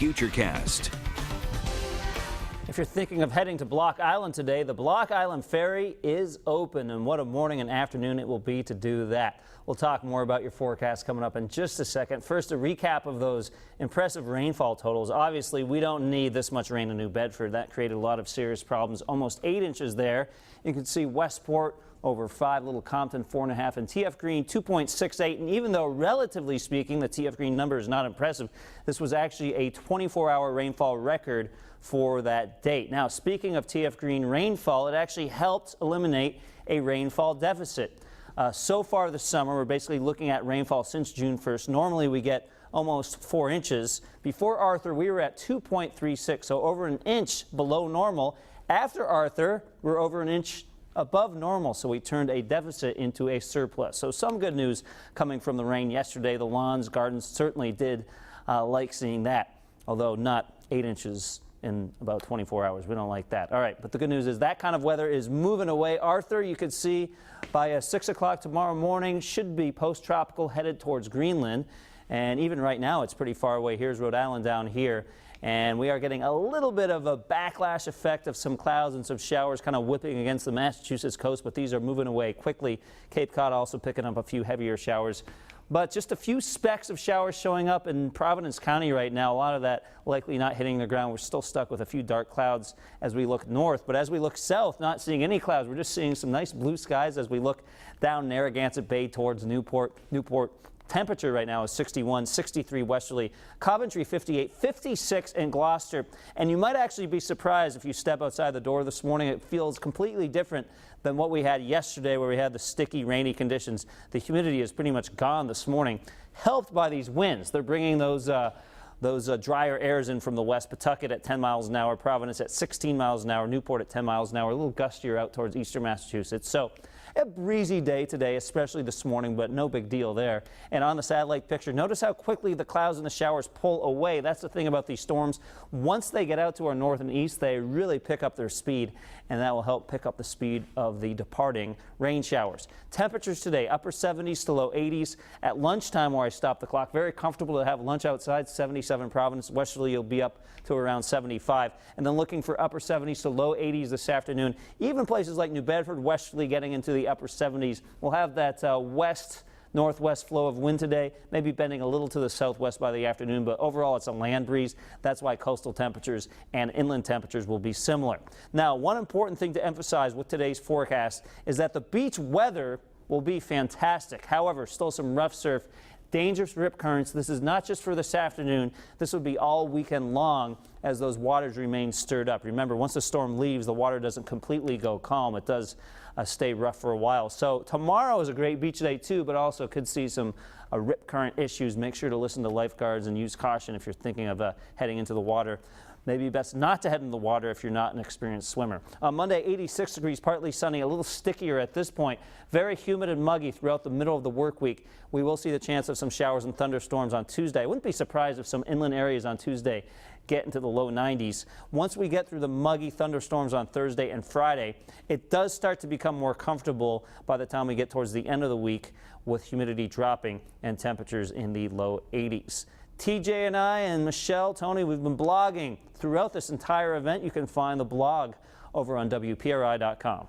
Futurecast. If you're thinking of heading to Block Island today, the Block Island Ferry is open, and what a morning and afternoon it will be to do that. We'll talk more about your forecast coming up in just a second. First, a recap of those impressive rainfall totals. Obviously, we don't need this much rain in New Bedford. That created a lot of serious problems. Almost 8 inches there. You can see Westport over 5, Little Compton 4.5, and TF Green 2.68. And even though relatively speaking the TF Green number is not impressive, this was actually a 24-hour rainfall record for that date. Now, speaking of TF Green rainfall, it actually helped eliminate a rainfall deficit. So far this summer, we're basically looking at rainfall since June 1st. Normally we get almost 4 inches. Before Arthur, we were at 2.36, so over an inch below normal. After Arthur, we're over an inch above normal, so we turned a deficit into a surplus. So some good news coming from the rain yesterday. The lawns, gardens certainly did like seeing that, although not 8 inches in about 24 hours. We don't like that. All right, but the good news is that kind of weather is moving away. Arthur, you could see by 6 o'clock tomorrow morning, should be post-tropical, headed towards Greenland. And even right now, it's pretty far away. Here's Rhode Island down here. And we are getting a little bit of a backlash effect of some clouds and some showers kind of whipping against the Massachusetts coast, but these are moving away quickly. Cape Cod also picking up a few heavier showers. But just a few specks of showers showing up in Providence County right now. A lot of that likely not hitting the ground. We're still stuck with a few dark clouds as we look north. But as we look south, not seeing any clouds. We're just seeing some nice blue skies as we look down Narragansett Bay towards Newport. Temperature right now is 61, 63 westerly, Coventry 58, 56 in Gloucester. And you might actually be surprised if you step outside the door this morning. It feels completely different than what we had yesterday, where we had the sticky, rainy conditions. The humidity is pretty much gone this morning, helped by these winds. They're bringing those drier airs in from the west. Pawtucket at 10 miles an hour, Providence at 16 miles an hour, Newport at 10 miles an hour, a little gustier out towards eastern Massachusetts. So a breezy day today, especially this morning, but no big deal there. And on the satellite picture, notice how quickly the clouds and the showers pull away. That's the thing about these storms. Once they get out to our north and east, they really pick up their speed, and that will help pick up the speed of the departing rain showers. Temperatures today, upper 70s to low 80s. At lunchtime, where I stopped the clock, very comfortable to have lunch outside, 77 Providence. Westerly, you'll be up to around 75. And then looking for upper 70s to low 80s this afternoon. Even places like New Bedford, westerly getting into the upper 70s. We'll have that west-northwest flow of wind today, maybe bending a little to the southwest by the afternoon, but overall it's a land breeze. That's why coastal temperatures and inland temperatures will be similar. Now, one important thing to emphasize with today's forecast is that the beach weather will be fantastic. However, still some rough surf, dangerous rip currents. This is not just for this afternoon. This will be all weekend long as those waters remain stirred up. Remember, once the storm leaves, the water doesn't completely go calm. It does stay rough for a while. So tomorrow is a great beach day too, but also could see some rip current issues. Make sure to listen to lifeguards and use caution if you're thinking of heading into the water. Maybe best not to head in the water if you're not an experienced swimmer. On Monday, 86 degrees, partly sunny, a little stickier at this point. Very humid and muggy throughout the middle of the work week. We will see the chance of some showers and thunderstorms on Tuesday. I wouldn't be surprised if some inland areas on Tuesday get into the low 90s. Once we get through the muggy thunderstorms on Thursday and Friday, it does start to become more comfortable by the time we get towards the end of the week, with humidity dropping and temperatures in the low 80s. TJ and I and Michelle, Tony, we've been blogging throughout this entire event. You can find the blog over on WPRI.com.